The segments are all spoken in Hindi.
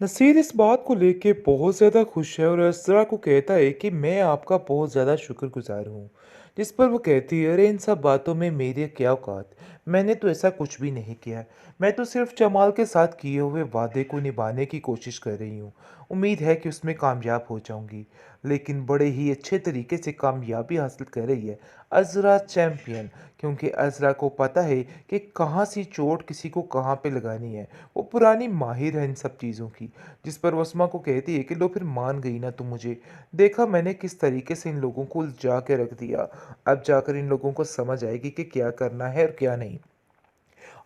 नसीर इस बात को लेके बहुत ज़्यादा खुश है और असरा को कहता है कि मैं आपका बहुत ज़्यादा शुक्रगुजार हूँ। जिस पर वो कहती है, अरे इन सब बातों में मेरी क्या औकात। मैंने तो ऐसा कुछ भी नहीं किया। मैं तो सिर्फ जमाल के साथ किए हुए वादे को निभाने की कोशिश कर रही हूँ। उम्मीद है कि उसमें कामयाब हो जाऊंगी। लेकिन बड़े ही अच्छे तरीके से कामयाबी हासिल कर रही है अज़रा चैम्पियन। क्योंकि अज़रा को पता है कि कहाँ सी चोट किसी को कहाँ पे लगानी है। वो पुरानी माहिर है इन सब चीज़ों की। जिस पर वसमा को कहती है कि लो फिर मान गई ना तुम मुझे। देखा मैंने किस तरीके से इन लोगों को उलझा के रख दिया। अब जाकर इन लोगों को समझ आएगी कि क्या करना है और क्या नहीं।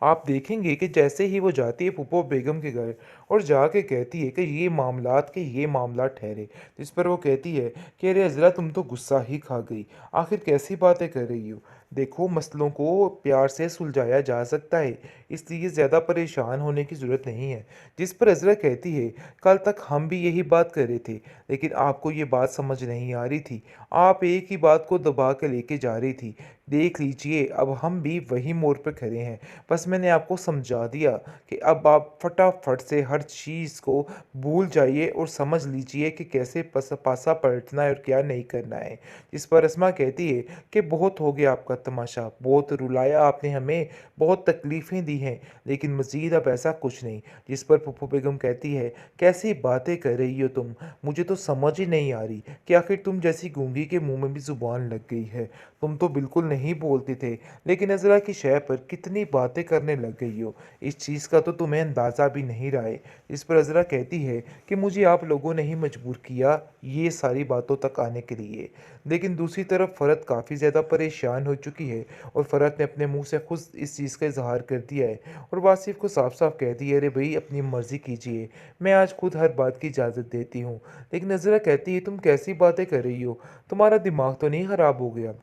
आप देखेंगे कि जैसे ही वो जाती है फूफो बेगम के घर और जाके कहती है कि ये मामला ठहरे। जिस पर वो कहती है कि अरे अज़रा तुम तो गुस्सा ही खा गई। आखिर कैसी बातें कर रही हो। देखो मसलों को प्यार से सुलझाया जा सकता है। इसलिए ज़्यादा परेशान होने की ज़रूरत नहीं है। जिस पर अज़रा कहती है, कल तक हम भी यही बात कर रहे थे। लेकिन आपको ये बात समझ नहीं आ रही थी। आप एक ही बात को दबा के लेके जा रही थी। देख लीजिए अब हम भी वही मोड़ पर खड़े हैं। बस मैंने आपको समझा दिया कि अब आप फटाफट से हर चीज़ को भूल जाइए और समझ लीजिए कि कैसे पासा पलटना है और क्या नहीं करना है। इस पर अस्मा कहती है कि बहुत हो गया आपका तमाशा, बहुत रुलाया आपने हमें, बहुत तकलीफ़ें दी हैं, लेकिन मज़ीद अब ऐसा कुछ नहीं। जिस पर पप्पू बेगम कहती है, कैसी बातें कर रही हो तुम। मुझे तो समझ ही नहीं आ रही कि आखिर तुम जैसी गूंगी के मुंह में भी ज़ुबान लग गई है। तुम तो बिल्कुल नहीं बोलते थे, लेकिन अज़रा की शय पर कितनी बातें करने लग गई हो। इस चीज़ का तो तुम्हें अंदाज़ा भी नहीं रहा है। इस पर अज़रा कहती है कि मुझे आप लोगों ने ही मजबूर किया ये सारी बातों तक आने के लिए। लेकिन दूसरी तरफ फ़रत काफ़ी ज़्यादा परेशान हो चुकी है और फ़रत ने अपने मुंह से खुद इस चीज़ का इजहार कर दिया है और वासिफ को साफ साफ कह दिया, अरे भाई अपनी मर्ज़ी कीजिए, मैं आज खुद हर बात की इजाज़त देती हूँ। लेकिन अज़रा कहती है, तुम कैसी बातें कर रही हो, तुम्हारा दिमाग तो नहीं ख़राब हो गया।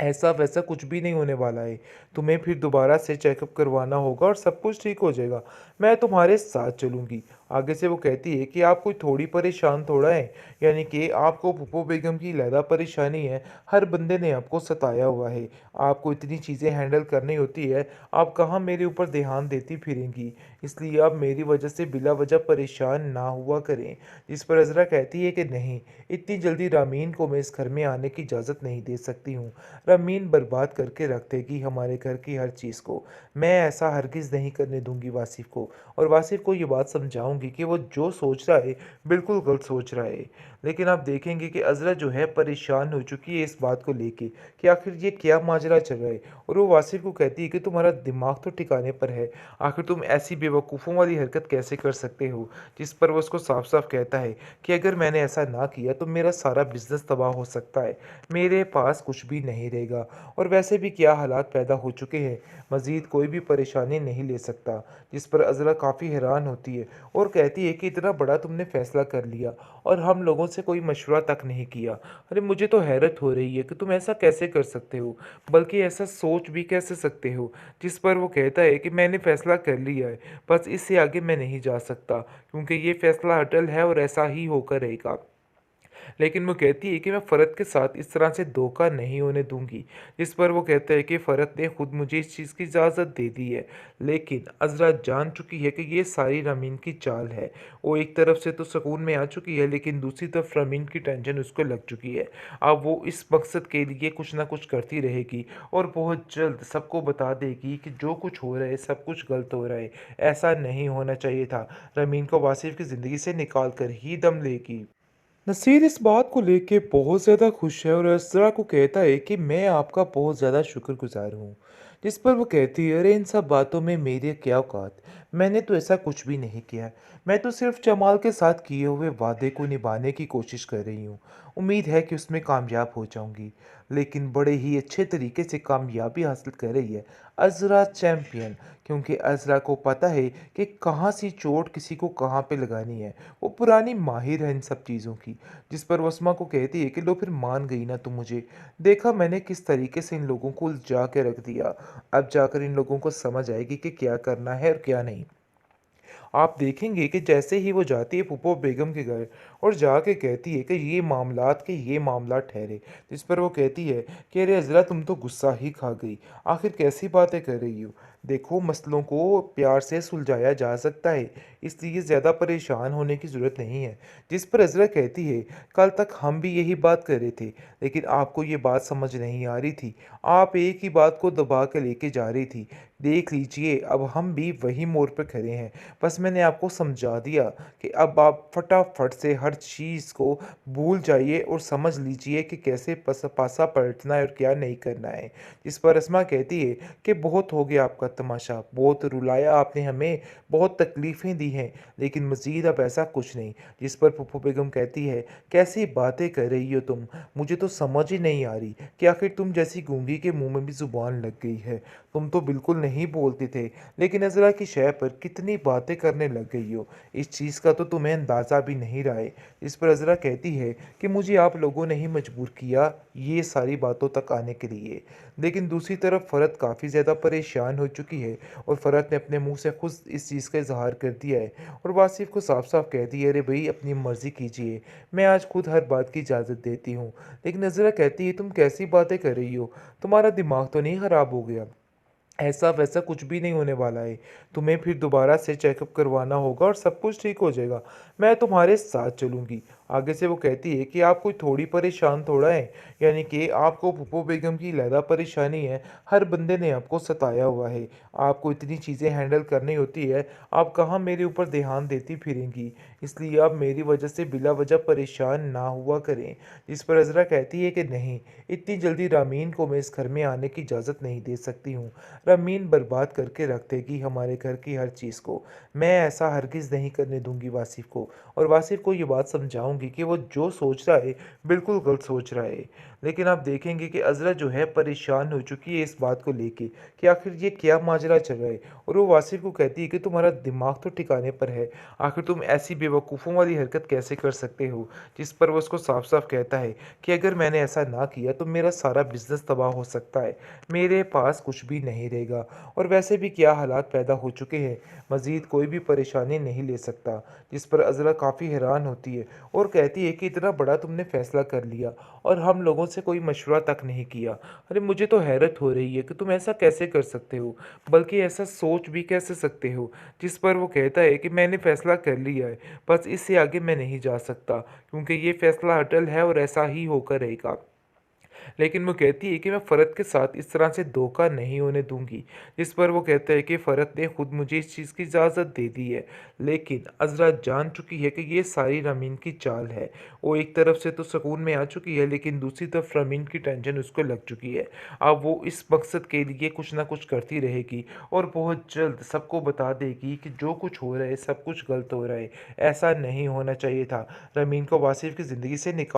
ऐसा वैसा कुछ भी नहीं होने वाला है। तुम्हें फिर दोबारा से चेकअप करवाना होगा और सब कुछ ठीक हो जाएगा। मैं तुम्हारे साथ चलूँगी। आगे से वो कहती है कि आप कोई थोड़ी परेशान थोड़ा हैं। यानी कि आपको पुप्पो बेगम की ज़्यादा परेशानी है। हर बंदे ने आपको सताया हुआ है। आपको इतनी चीज़ें हैंडल करनी होती है। आप कहाँ मेरे ऊपर ध्यान देती फिरेंगी। इसलिए आप मेरी वजह से बिला वजह परेशान ना हुआ करें। इस पर अज़रा कहती है कि नहीं, इतनी जल्दी रामीन को मैं इस घर में आने की इजाज़त नहीं दे सकती हूँ। रमीन बर्बाद करके रख देगी हमारे घर की हर चीज़ को। मैं ऐसा हरगिज़ नहीं करने दूंगी वासिफ को। और वासिफ को ये बात समझाऊंगी कि वो जो सोच रहा है बिल्कुल गलत सोच रहा है। लेकिन आप देखेंगे कि अज़रा जो है परेशान हो चुकी है इस बात को लेके कि आखिर ये क्या माजरा चल रहा है। और वो वासिफ को कहती है कि तुम्हारा दिमाग तो ठिकाने पर है। आखिर तुम ऐसी बेवकूफ़ों वाली हरकत कैसे कर सकते हो। जिस पर वो उसको साफ साफ कहता है कि अगर मैंने ऐसा ना किया तो मेरा सारा बिजनेस तबाह हो सकता है। मेरे पास कुछ भी नहीं रहेगा और वैसे भी क्या हालात पैदा हो चुके हैं, मज़ीद कोई भी परेशानी नहीं ले सकता। जिस पर अज़रा काफ़ी हैरान होती है और कहती है कि इतना बड़ा तुमने फ़ैसला कर लिया और हम लोगों से कोई मशवरा तक नहीं किया। अरे मुझे तो हैरत हो रही है कि तुम ऐसा कैसे कर सकते हो, बल्कि ऐसा सोच भी कैसे सकते हो। जिस पर वो कहता है कि मैंने फ़ैसला कर लिया है, बस इससे आगे मैं नहीं जा सकता क्योंकि ये फ़ैसला अटल है और ऐसा ही होकर रहेगा। लेकिन वो कहती है कि मैं फ़रत के साथ इस तरह से धोखा नहीं होने दूंगी। जिस पर वो कहता है कि फ़रत ने खुद मुझे इस चीज़ की इजाज़त दे दी है। लेकिन अज़रा जान चुकी है कि ये सारी रमीन की चाल है। वो एक तरफ से तो सुकून में आ चुकी है, लेकिन दूसरी तरफ रमीन की टेंशन उसको लग चुकी है। अब वो इस मकसद के लिए कुछ ना कुछ करती रहेगी और बहुत जल्द सबको बता देगी कि जो कुछ हो रहा है सब कुछ गलत हो रहा है। ऐसा नहीं होना चाहिए था। रमीन को वासिफ की ज़िंदगी से निकाल कर ही दम लेगी। नसीर इस बात को लेके बहुत ज़्यादा खुश है और असरा को कहता है कि मैं आपका बहुत ज़्यादा शुक्रगुजार हूँ। जिस पर वो कहती है, अरे इन सब बातों में मेरी क्या औकात। मैंने तो ऐसा कुछ भी नहीं किया। मैं तो सिर्फ जमाल के साथ किए हुए वादे को निभाने की कोशिश कर रही हूँ। उम्मीद है कि उसमें कामयाब हो जाऊंगी। लेकिन बड़े ही अच्छे तरीके से कामयाबी हासिल कर रही है अज़रा चैम्पियन। क्योंकि अज़रा को पता है कि कहाँ सी चोट किसी को कहाँ पे लगानी है। वो पुरानी माहिर है इन सब चीज़ों की। जिस पर वसमा को कहती है कि लो फिर मान गई ना तुम मुझे। देखा मैंने किस तरीके से इन लोगों को उलझा के रख दिया। अब जाकर इन लोगों को समझ आएगी कि क्या करना है और क्या नहीं। आप देखेंगे कि जैसे ही वो जाती है फूफो बेगम के घर और जाके कहती है कि ये मामला ठहरे। जिस पर वो कहती है कि अरे अज़रा तुम तो गुस्सा ही खा गई। आखिर कैसी बातें कर रही हो। देखो, मसलों को प्यार से सुलझाया जा सकता है, इसलिए ज़्यादा परेशान होने की ज़रूरत नहीं है। जिस पर अज़रा कहती है, कल तक हम भी यही बात कर रहे थे, लेकिन आपको ये बात समझ नहीं आ रही थी। आप एक ही बात को दबा के लेके जा रही थी। देख लीजिए, अब हम भी वही मोड़ पे खड़े हैं। बस मैंने आपको समझा दिया कि अब आप फटाफट से हर चीज़ को भूल जाइए और समझ लीजिए कि कैसे पासा पलटना है और क्या नहीं करना है। जिस पर अस्मा कहती है कि बहुत हो गया आपका तमाशा, बहुत रुलाया आपने हमें, बहुत तकलीफ़ें दी हैं, लेकिन मज़ीद अब ऐसा कुछ नहीं। जिस पर फूफू बेगम कहती है, कैसी बातें कर रही हो तुम? मुझे तो समझ ही नहीं आ रही कि आखिर तुम जैसी गूंगी के मुंह में भी ज़ुबान लग गई है। तुम तो बिल्कुल नहीं बोलते थे, लेकिन अज़रा की शय पर कितनी बातें करने लग गई हो। इस चीज़ का तो तुम्हें अंदाज़ा भी नहीं रहा है। इस पर अज़रा कहती है कि मुझे आप लोगों ने ही मजबूर किया ये सारी बातों तक आने के लिए। लेकिन दूसरी तरफ फ़रत काफ़ी ज़्यादा परेशान हो चुकी है और फ़रत ने अपने मुंह से खुद इस चीज़ का इजहार कर दिया है और वासिफ को साफ साफ कह दिया, अरे भाई अपनी मर्ज़ी कीजिए, मैं आज खुद हर बात की इजाज़त देती हूँ। लेकिन नज़रा कहती है, तुम कैसी बातें कर रही हो? तुम्हारा दिमाग तो नहीं ख़राब हो गया? ऐसा-वैसा कुछ भी नहीं होने वाला है। तुम्हें फिर दोबारा से चेकअप करवाना होगा और सब कुछ ठीक हो जाएगा। मैं तुम्हारे साथ चलूँगी। आगे से वो कहती है कि आप कोई थोड़ी परेशान थोड़ा हैं। यानी कि आपको पुप्पो बेगम की लैदा परेशानी है। हर बंदे ने आपको सताया हुआ है। आपको इतनी चीज़ें हैंडल करनी होती है। आप कहाँ मेरे ऊपर ध्यान देती फिरेंगी। इसलिए आप मेरी वजह से बिला वजह परेशान ना हुआ करें। इस पर अज़रा कहती है कि नहीं, इतनी जल्दी रामीन को मैं इस घर में आने की इजाज़त नहीं दे सकती हूँ। रमीन बर्बाद करके रख देगी हमारे घर की हर चीज़ को। मैं ऐसा हरगिज़ नहीं करने दूँगी वासिफ़ को, और वासिफ़ को ये बात समझाऊँगी कि वो जो सोच रहा है, बिल्कुल गलत सोच रहा है। लेकिन आप देखेंगे कि अज़रा जो है परेशान हो चुकी है इस बात को लेके कि आखिर ये क्या माजरा चल रहा है, और वो वासिफ़ को कहती है कि तुम्हारा दिमाग तो ठिकाने पर है। आखिर तुम ऐसी बेवकूफ़ों वाली हरकत कैसे कर सकते हो? जिस पर वो उसको साफ-साफ कहता है कि अगर मैंने ऐसा ना किया तो मेरा सारा बिज़नेस तबाह हो सकता है। मेरे पास कुछ भी नहीं रहेगा, और वैसे भी क्या हालात पैदा हो चुके हैं, मज़ीद कोई भी परेशानी नहीं ले सकता। जिस पर अज़रा काफ़ी हैरान होती है और कहती है कि इतना बड़ा तुमने फ़ैसला कर लिया और हम लोगों से कोई मशवरा तक नहीं किया। अरे मुझे तो हैरत हो रही है कि तुम ऐसा कैसे कर सकते हो, बल्कि ऐसा सोच भी कैसे सकते हो। जिस पर वो कहता है कि मैंने फ़ैसला कर लिया है, बस इससे आगे मैं नहीं जा सकता, क्योंकि ये फ़ैसला अटल है और ऐसा ही होकर रहेगा। लेकिन वो कहती है कि मैं फ़रत के साथ इस तरह से धोखा नहीं होने दूँगी। जिस पर वो कहता है कि फ़रत ने खुद मुझे इस चीज़ की इजाज़त दे दी है। लेकिन अज़रा जान चुकी है कि ये सारी रमीन की चाल है। वो एक तरफ से तो सुकून में आ चुकी है, लेकिन दूसरी तरफ रमीन की टेंशन उसको लग चुकी है। अब वो इस मकसद के लिए कुछ ना कुछ करती रहेगी और बहुत जल्द सबको बता देगी कि जो कुछ हो रहा है सब कुछ गलत हो रहा है। ऐसा नहीं होना चाहिए था। रमीन को वासिफ़ की ज़िंदगी से निकाल